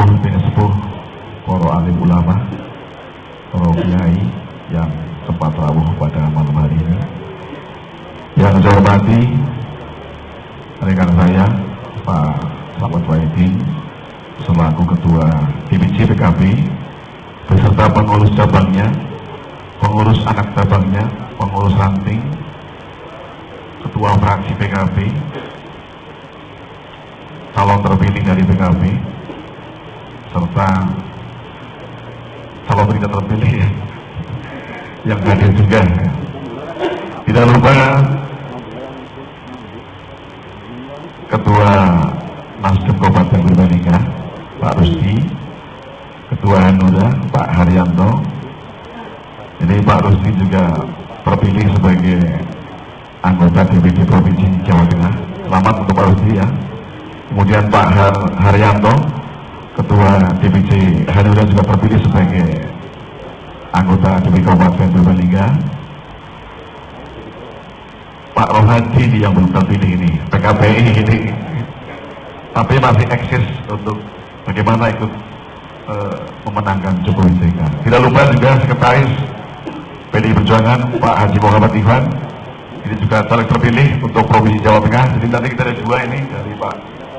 sepuh, para alim ulama, para kiai yang sempat rawuh pada malam hari ini. Yang saya hormati rekan saya Pak Slamet Wahidin selaku Ketua DPC PKB beserta pengurus cabangnya, pengurus anak cabangnya, pengurus ranting, Ketua fraksi PKB, calon terpilih dari PKB, serta calon tidak terpilih yang hadir juga. Tidak lupa Ketua Nasdem Kabupaten Purbalingga Pak Rusdi, Ketua Hanura Pak Haryanto. Jadi Pak Rusdi juga terpilih sebagai anggota DPD Provinsi Jawa Tengah. Selamat untuk Pak Rusdi ya. Kemudian Pak Haryanto, Ketua DPC Hanura juga terpilih sebagai anggota DPD Kabupaten Purbalingga. Pak Rohadi yang belum terpilih ini, PKPI ini, tapi masih eksis untuk bagaimana ikut memenangkan Jokowi JK. Tidak lupa juga Sekretaris PDI Perjuangan Pak Haji Muhammad Ivan, ini juga caleg terpilih untuk Provinsi Jawa Tengah. Jadi nanti kita ada dua ini dari Pak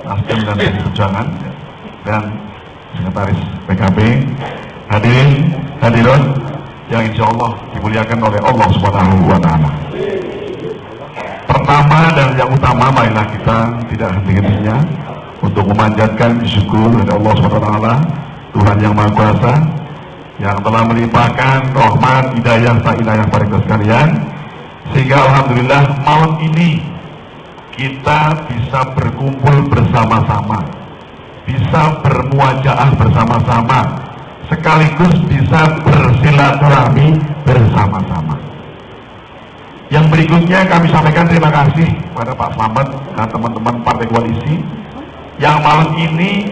Nasdem dan PDI Perjuangan dan Sekretaris PKB. Hadirin yang insya Allah dimuliakan oleh Allah Subhanahu wa Ta'ala. Pertama dan yang utama marilah kita tidak henti-hentinya untuk memanjatkan syukur kepada Allah SWT, Tuhan yang Maha Kuasa yang telah melimpahkan rahmat, hidayah, inayah kepada kita sekalian, sehingga alhamdulillah malam ini kita bisa berkumpul bersama-sama, bisa bermuajaah bersama-sama, sekaligus bisa bersilaturahmi bersama-sama. Yang berikutnya kami sampaikan terima kasih kepada Pak Slamet dan teman-teman Partai Koalisi yang malam ini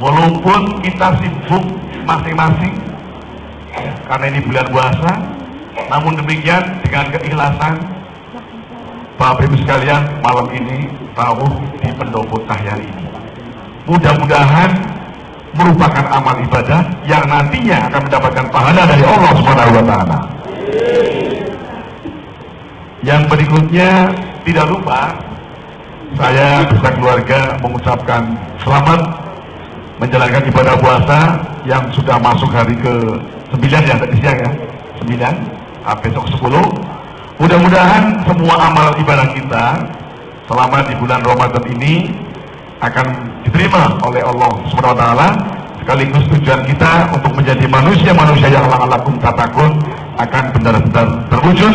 walaupun kita sibuk masing-masing karena ini bulan puasa, namun demikian dengan keikhlasan Bapak Ibu sekalian malam ini rawuh di pendopo Cahyar ini. Mudah-mudahan merupakan amal ibadah yang nantinya akan mendapatkan pahala dari Allah Subhanahu wa Ta'ala. Yang berikutnya tidak lupa saya beserta keluarga mengucapkan selamat menjalankan ibadah puasa yang sudah masuk hari ke-9 ya tadi siang ya, 9, besok 10. Mudah-mudahan semua amal ibadah kita selama di bulan Ramadan ini akan diterima oleh Allah SWT, sekaligus tujuan kita untuk menjadi manusia-manusia yang la'alakum tattaqun akan benar-benar terwujud,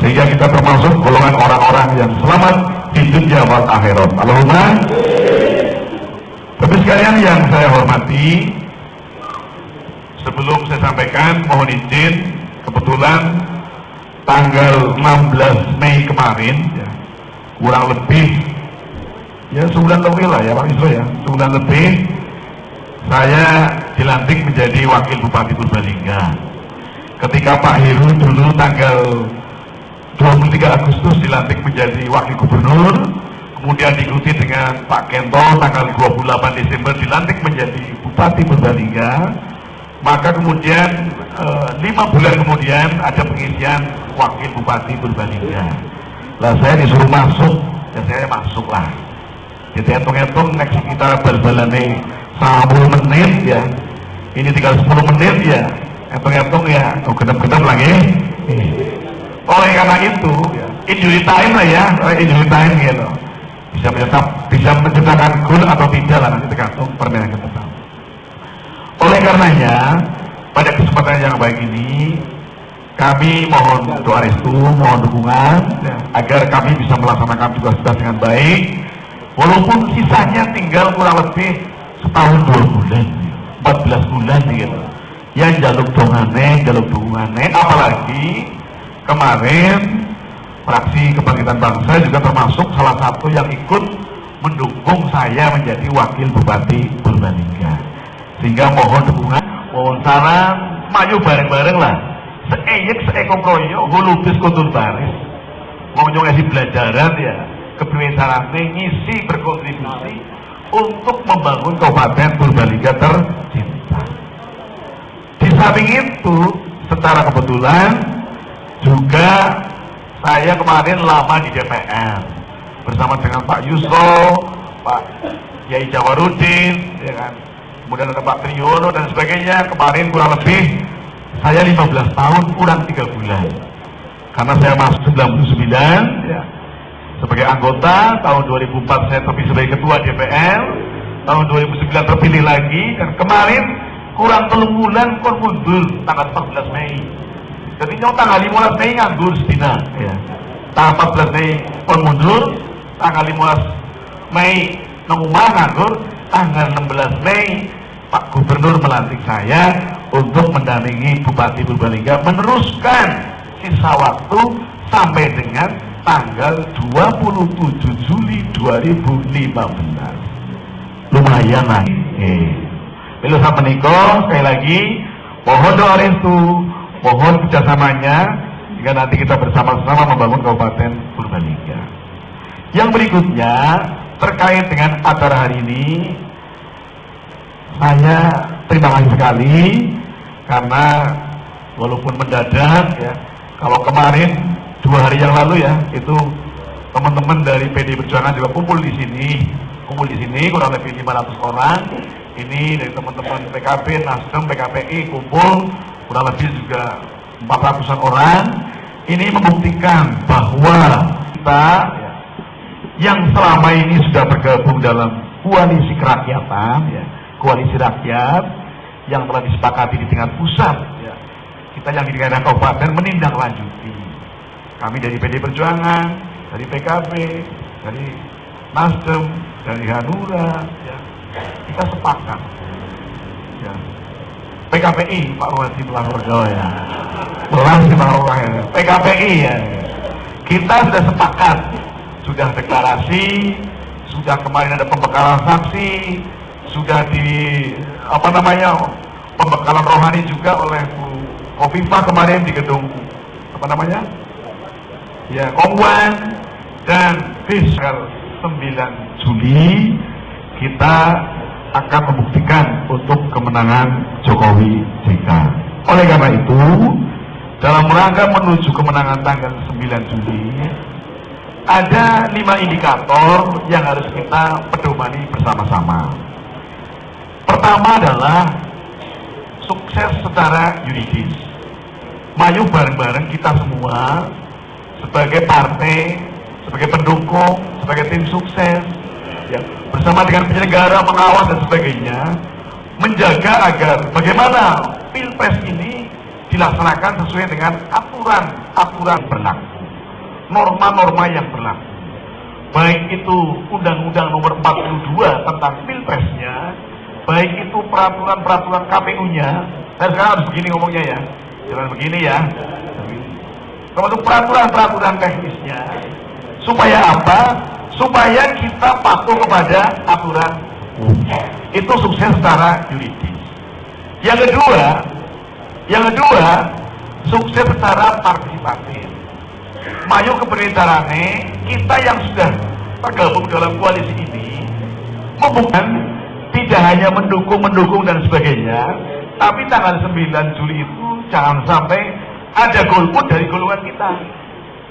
sehingga kita termasuk golongan orang-orang yang selamat di dunia wal akhirat. Allahumma. Bapak sekalian yang saya hormati, sebelum saya sampaikan mohon izin, kebetulan tanggal 16 Mei kemarin ya, kurang lebih ya sebulan lebih lah ya Pak Isro ya, sebulan lebih saya dilantik menjadi Wakil Bupati Purbalingga. Ketika Pak Heru dulu tanggal 23 Agustus dilantik menjadi Wakil Gubernur, kemudian diikuti dengan Pak Kento tanggal 28 Desember dilantik menjadi Bupati Purbalingga, maka kemudian 5 bulan kemudian ada pengisian Wakil Bupati Purbalingga. Lah saya disuruh masuk, ya saya masuk lah. Jadi hitung-hitung sekitar bal-balane 10 menit ya, ini tinggal 10 menit ya, hitung-hitung ya, genep-genep lagi. Oleh karena itu, ya, injury time lah ya, injury time gitu. Bisa menciptakan gol atau tidak lah, nanti tergantung permainan kita. Oleh karenanya, pada kesempatan yang baik ini, kami mohon doa restu, mohon dukungan ya, agar kami bisa melaksanakan tugas-tugas dengan baik, walaupun sisanya tinggal kurang lebih setahun 2 bulan, 14 bulan gitu. Ya jaluk dongane, apalagi kemarin fraksi Kebangkitan Bangsa juga termasuk salah satu yang ikut mendukung saya menjadi Wakil Bupati Purbalingga. Sehingga mohon dukungan, mohon saran, maju bareng-bareng lah. Seeyek, seekomproyo, hulubis kutul baris. Mau ngasih pelajaran ya, kebiasaan ngisi berkontribusi untuk membangun Kabupaten Purbalingga tercinta. Di samping itu, secara kebetulan juga saya kemarin lama di DPR bersama dengan Pak Yusro, Pak Yai Jawarudin, ya kan? Kemudian ada Pak Triyono dan sebagainya. Kemarin kurang lebih saya 15 tahun kurang 3 bulan. Karena saya masuk 99 ya, sebagai anggota, tahun 2004 saya terpilih sebagai ketua DPR, tahun 2009 terpilih lagi, dan kemarin kurang 3 bulan kon mundur tanggal 14 Mei. Jadi nyong tanggal 15 Mei nganggur sedina ya. Tanggal 14 Mei kon mundur, tanggal 15 Mei nang omah nganggur, tanggal 16 Mei Pak Gubernur melantik saya untuk mendampingi Bupati Purbalingga meneruskan sisa waktu sampai dengan tanggal 27 Juli 2015. Lumayan lah. Bila sama menikah, sekali lagi mohon doa restu, mohon kerjasamanya jika nanti kita bersama-sama membangun Kabupaten Purbalingga. Yang berikutnya terkait dengan acara hari ini, saya terima kasih sekali karena walaupun mendadak ya, kalau kemarin 2 hari yang lalu ya, itu teman-teman dari PD Perjuangan juga kumpul di sini kurang lebih 500 orang. Ini dari teman-teman PKB, Nasdem, PKPI kumpul kurang lebih juga 400-an orang. Ini membuktikan bahwa kita ya, yang selama ini sudah bergabung dalam koalisi kerakyatan ya, koalisi rakyat yang telah disepakati di tingkat pusat ya, kita yang di daerah kabupaten menindaklanjuti. Kami dari PD Perjuangan, dari PKB, dari Nasdem, dari Hanura ya, kita sepakat ya. PKPI Pak Ruwadi Pelahorjo ya, PKPI ya, kita sudah sepakat, sudah deklarasi, sudah kemarin ada pembekalan saksi, sudah di pembekalan rohani juga oleh Bu Kofifa kemarin di gedung Kongwan, dan besok 9 Juli kita akan membuktikan untuk kemenangan Jokowi JK. Oleh karena itu, dalam rangka menuju kemenangan tanggal 9 Juli, ada 5 indikator yang harus kita pedomani bersama-sama. Pertama adalah sukses secara yuridis. Maju bareng-bareng kita semua sebagai partai, sebagai pendukung, sebagai tim sukses ya, bersama dengan penyelenggara, pengawas dan sebagainya, menjaga agar bagaimana Pilpres ini dilaksanakan sesuai dengan aturan berlaku, norma-norma yang berlaku, baik itu Undang-Undang Nomor 42 tentang Pilpresnya, baik itu peraturan-peraturan KPU-nya. Saya sekarang harus begini ngomongnya ya, jangan begini ya, termasuk peraturan-peraturan teknisnya. Supaya apa? Supaya kita patuh kepada aturan. Itu sukses secara yuridis. Yang kedua, sukses secara partisipatif. Maju ke pemerintahannya, kita yang sudah tergabung dalam koalisi ini, bukan tidak hanya mendukung dan sebagainya, tapi tanggal 9 Juli itu jangan sampai ada golput dari golongan kita.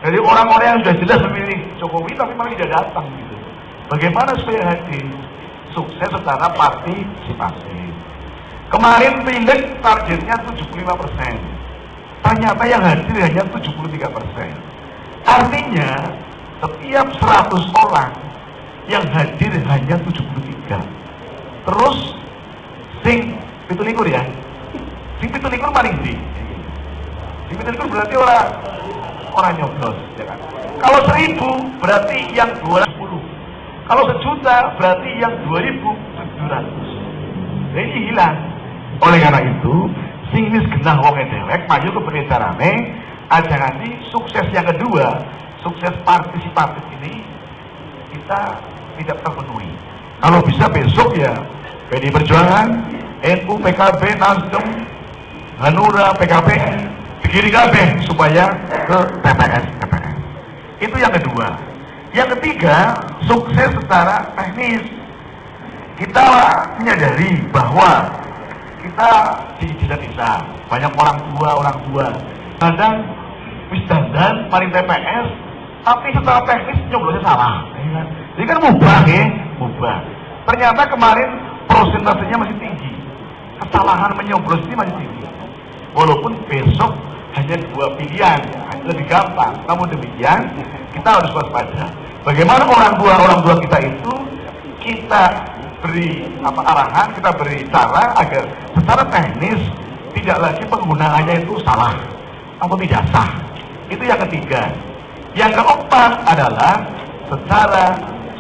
Dari orang-orang yang sudah jelas memilih Jokowi tapi malah tidak datang gitu. Bagaimana supaya hadir? Sukses secara partisipasi. Kemarin pileg targetnya 75%. Ternyata yang hadir hanya 73%. Artinya setiap 100 orang yang hadir hanya 73. Terus sing 17 ya. Sing 17 paling di. Sing 17 berarti orang nyoblos ya kan. Kalau 1000 berarti yang 210. Kalau 1.000.000 berarti yang 2.700. Jadi hilang. Oleh karena itu, sing wis genah wong dewek maju ke pemerintahannya, aja nanti sukses yang kedua, sukses partisipatif ini kita tidak terpenuhi. Kalau bisa besok ya PD Perjuangan, NU, PKB, Nasdem, Hanura, PKP begini kabeh supaya ke TPS. Itu yang kedua. Yang ketiga, sukses secara teknis. Kita menyadari bahwa kita di desa-desa banyak orang tua kadang wis dandan paling TPS tapi setelah teknis nyoblosnya salah, jadi kan mubah ya, mubah. Ternyata kemarin prosentasenya masih tinggi, kesalahan menyoblos ini masih tinggi, walaupun besok hanya 2 pilihan, lebih gampang. Namun demikian kita harus waspada. Bagaimana orang tua kita itu kita beri arahan, kita beri cara agar secara teknis tidak lagi penggunaannya itu salah atau tidak sah. Itu yang ketiga. Yang keempat adalah secara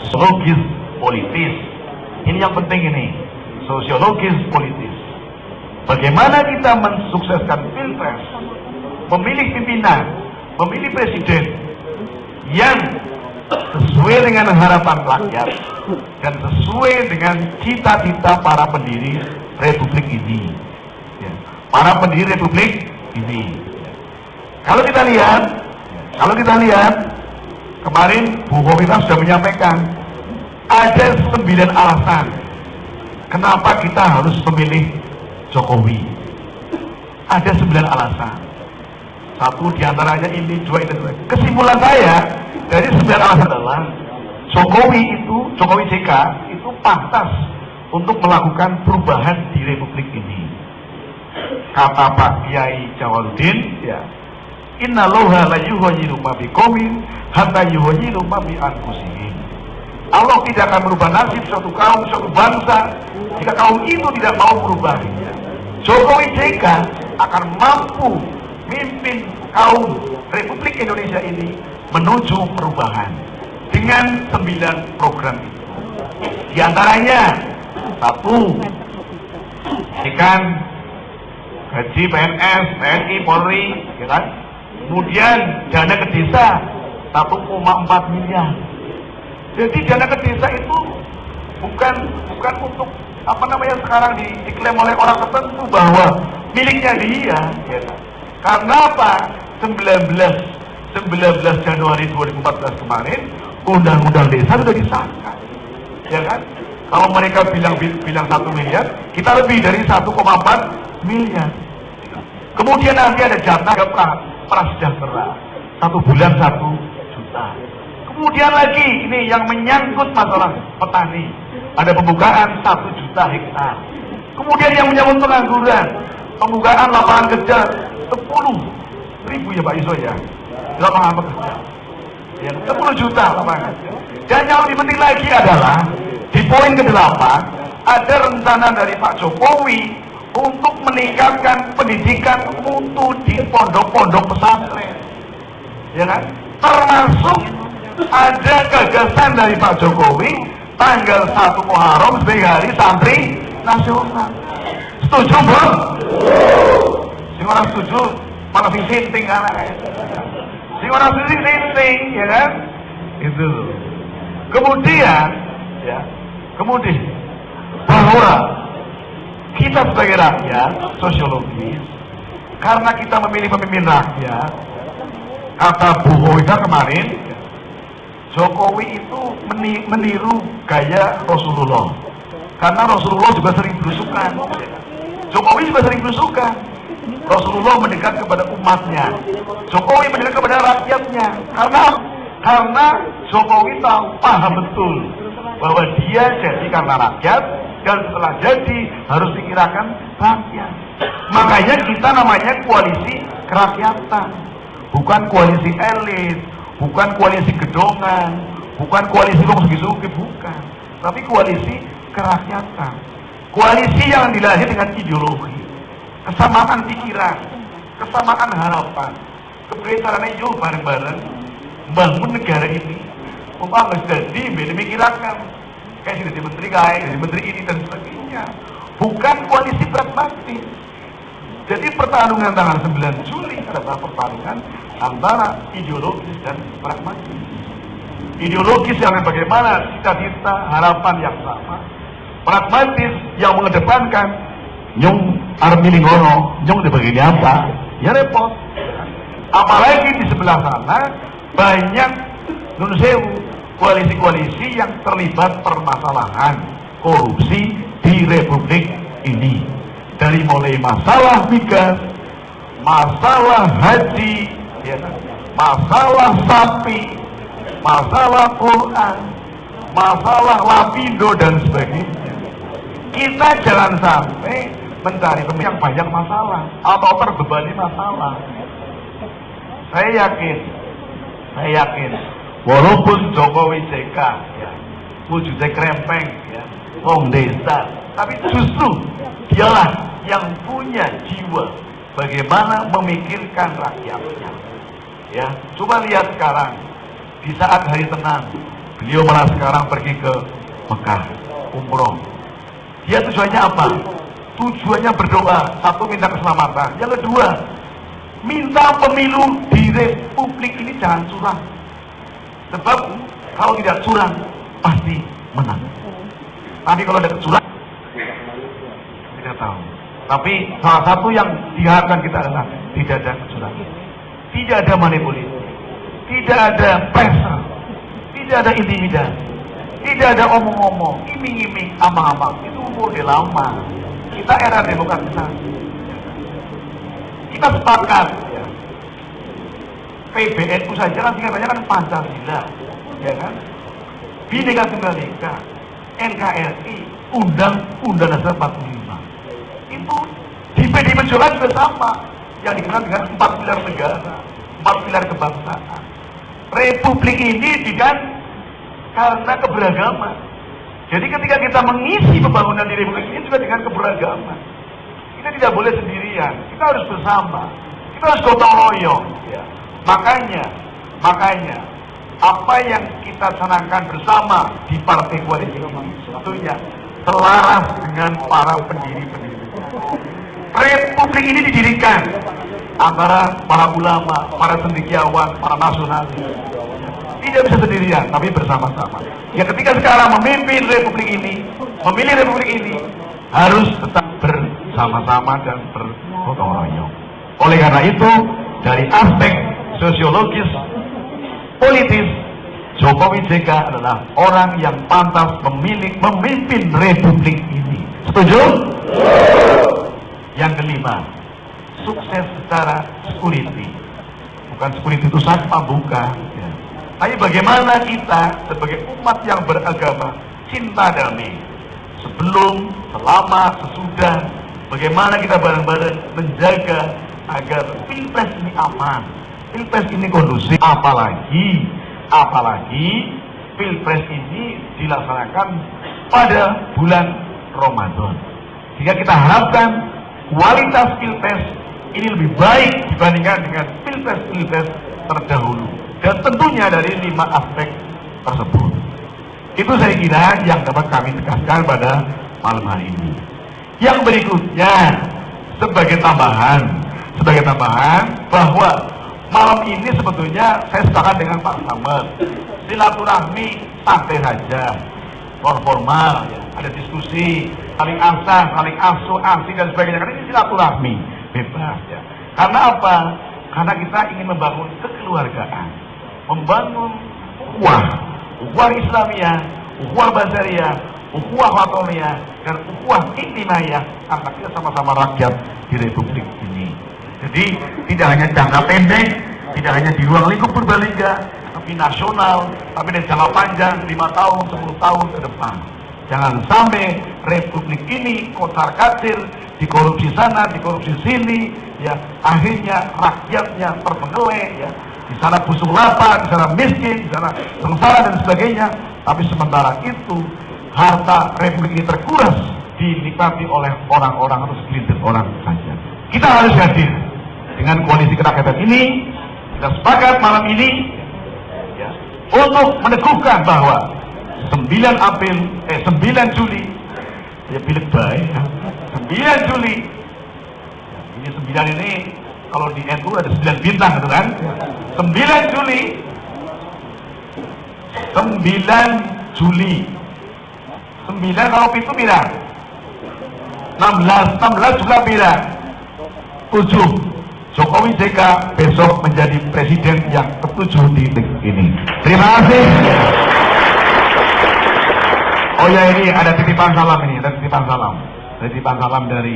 sosiologis politis. Ini yang penting ini, sosiologis politis. Bagaimana kita mensukseskan pilpres, memilih pimpinan, memilih presiden yang sesuai dengan harapan rakyat dan sesuai dengan cita-cita para pendiri republik ini, ya, para pendiri republik ini. Kalau kita lihat kemarin Bu Kofifa sudah menyampaikan ada 9 alasan kenapa kita harus memilih Jokowi. Ada 9 alasan. Satu diantaranya ini, 2 ini. Kesimpulan saya dari 9 alasan adalah Jokowi JK itu pantas untuk melakukan perubahan di republik ini. Kata Pak Kiai Jawaluddin, ya, Innallaha la yughayyiru ma biqaumin hatta yughayyiru ma bi anfusihim. Allah tidak akan merubah nasib suatu kaum, suatu bangsa jika kaum itu tidak mau merubahnya. Jokowi JK akan mampu mimpin kaum Republik Indonesia ini menuju perubahan dengan 9 program itu. Di antaranya 1, ikan gaji PNS, TNI, Polri, ya kan? Kemudian dana ke desa 1,4 miliar. Jadi dana ke desa itu bukan untuk sekarang diklaim oleh orang tertentu bahwa miliknya dia, ya kan? Karena apa? 19 Januari 2014 kemarin undang-undang desa sudah disahkan, ya kan? Kalau mereka bilang 1 miliar, kita lebih dari 1,4 miliar. Kemudian nanti ada jatah prasejahtera 1 bulan 1 juta. Kemudian lagi ini yang menyangkut masalah petani, ada pembukaan 1 juta hektar. Kemudian yang menyangkut pengangguran, pembukaan lapangan kerja 10.000 ya Pak Iso ya, lapangan pekerja, ya, 10 juta lapangan kerja. Dan yang lebih penting lagi adalah di poin ke-8 ada rencana dari Pak Jokowi untuk meningkatkan pendidikan mutu di pondok-pondok pesantren, ya kan? Termasuk ada gagasan dari Pak Jokowi tanggal 1 Muharram sebagai hari santri nasional. Setuju belum? Sing orang setuju malah sing sinting anaknya. Sing orang sing sinting, ya kan? Itu. Kemudian bahwa kita sebagai rakyat sosiologis, karena kita memilih pemimpin rakyat, kata Bu Kofifa kemarin, Jokowi itu meniru gaya Rasulullah. Karena Rasulullah juga sering berusukan, Jokowi juga sering berusukan. Rasulullah mendekat kepada umatnya, Jokowi mendekat kepada rakyatnya. Karena Jokowi paham betul bahwa dia jadi karena rakyat, dan setelah jadi harus dikirakan rakyat. Makanya kita namanya koalisi kerakyatan, bukan koalisi elit, bukan koalisi gedongan, bukan koalisi wong sugi-sugi, bukan, tapi koalisi kerakyatan. Koalisi yang dilahirkan dengan ideologi, kesamaan pikiran, kesamaan harapan, kebesaran itu bareng-bareng bangun negara ini. Harus jadi memikirkan kayak jadi menteri jadi menteri ini dan sebagainya, bukan koalisi pragmatis. Jadi pertarungan tanggal 9 Juli adalah pertarungan antara ideologis dan pragmatis. Ideologis yang bagaimana cita-cita harapan yang sama, pragmatis yang mengedepankan nyung armili ngono, nyung dibagi apa, ya repot. Apalagi di sebelah sana banyak nun sewu koalisi-koalisi yang terlibat permasalahan korupsi di Republik ini. Dari mulai masalah migas, masalah haji, ya, masalah sapi, masalah Quran, masalah lapindo dan sebagainya. Kita jangan sampai mencari yang banyak masalah atau terbebani masalah. Saya yakin walaupun Jokowi JK ya, wujudnya krempeng ya, wong desa, tapi justru dialah yang punya jiwa bagaimana memikirkan rakyatnya. Ya, coba lihat sekarang di saat hari tenang, beliau malah sekarang pergi ke Mekah umroh. Dia tujuannya apa? Tujuannya berdoa. Satu, minta keselamatan. Yang kedua, minta pemilu di Republik ini jangan curang. Sebab kalau tidak curang pasti menang. Tapi kalau ada kecurangan tidak tahu. Tapi salah satu yang diharapkan kita adalah tidak ada kecurangan, tidak ada manipulasi, tidak ada pressure, tidak ada intimidasi, tidak ada omong-omong, iming-iming, amang-amang. Itu model lama. Kita era demokratisasi. Kita sepakat ya. PBNU saja kan singkatannya kan Pancasila, ya kan? Bhinneka Tunggal Ika, NKRI, Undang-Undang Dasar 45. Itu di PD Perjuangan juga sama, yang dikenal dengan 4 pilar negara, 4 pilar kebangsaan. Republik ini karena keberagaman. Jadi ketika kita mengisi pembangunan di Republik ini juga dengan keberagaman. Kita tidak boleh sendirian, kita harus bersama, kita harus gotong royong. Ya. Makanya apa yang kita canangkan bersama di Partai Koalisi tentunya selaras dengan para pendiri-pendiri. Republik ini didirikan antara para ulama, para cendekiawan, para nasionalis. Tidak bisa sendirian, tapi bersama-sama. Ya, ketika sekarang memimpin Republik ini, memilih Republik ini, harus tetap bersama-sama dan bergotong royong. Oleh karena itu, dari aspek sosiologis, politis, Jokowi JK adalah orang yang pantas memimpin Republik ini. Setuju? Yang kelima, sukses secara security. Bukan security itu satpam, bukan. Ya. Tapi bagaimana kita sebagai umat yang beragama cinta damai, sebelum, selama, sesudah, bagaimana kita bareng-bareng menjaga agar pilpres ini aman, pilpres ini kondusif, apalagi pilpres ini dilaksanakan pada bulan Ramadan. Jika kita harapkan kualitas pilpres ini lebih baik dibandingkan dengan pilpres terdahulu, dan tentunya dari 5 aspek tersebut. Itu saya kira yang dapat kami tegaskan pada malam hari ini. Yang berikutnya sebagai tambahan bahwa malam ini sebetulnya saya sepakat dengan Pak Slamet, silaturahmi santai saja, formal, ya. Ada diskusi, saling asah, saling asuh, asih dan sebagainya. Karena ini silaturahmi bebas, ya. Karena apa? Karena kita ingin membangun kekeluargaan, membangun ukhuwah Islamiyah, ukhuwah Basariyah, ukhuwah Watoniyah, dan ukhuwah Intimayah, karena kita sama-sama rakyat di Republik ini. Jadi tidak hanya jangka pendek, tidak hanya di ruang lingkup Purbalingga, tapi nasional, tapi dari jangka panjang 5 tahun, 10 tahun ke depan. Jangan sampai Republik ini kocar-kacir, dikorupsi sana, dikorupsi sini, ya akhirnya rakyatnya terbengkelai, ya di sana busuk lapar, di sana miskin, di sana sengsara dan sebagainya. Tapi sementara itu harta Republik ini terkuras, dinikmati oleh orang-orang atau segelintir orang saja. Kita harus hadir dengan koalisi kerakyatan ini. Kita sepakat malam ini ya, untuk meneguhkan bahwa 9 Juli ya pilih baik ya. 9 Juli ya, ini 9 ini kalau di NU ada 9 bintang gitu kan. 9 Juli 9 kalau itu pira 16 juga pira 7. Jokowi JK besok menjadi presiden yang ke-7 di negeri ini. Terima kasih. Oh ya, ini ada titipan salam ini, ada titipan salam. Ada titipan salam dari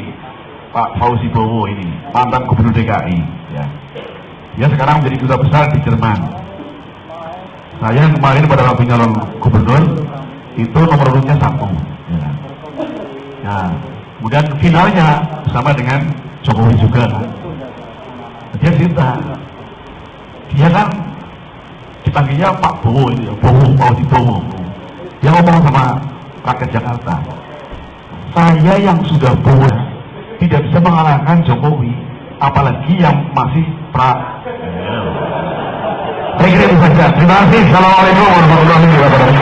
Pak Fauzi Bowo ini, mantan Gubernur DKI. Ya. Dia sekarang menjadi duta besar di Jerman. Saya kemarin pada waktu nyalon gubernur itu nomor urutnya 1. Ya. Nah, kemudian finalnya bersama dengan Jokowi juga. Dia cerita, dia kan dipanggilnya Pak Bowo itu ya, Fauzi Bowo. Dia ngomong sama rakyat Jakarta, saya yang sudah tua tidak bisa mengalahkan Jokowi, apalagi yang masih Saya kira itu saja. Terima kasih. Assalamualaikum warahmatullahi wabarakatuh.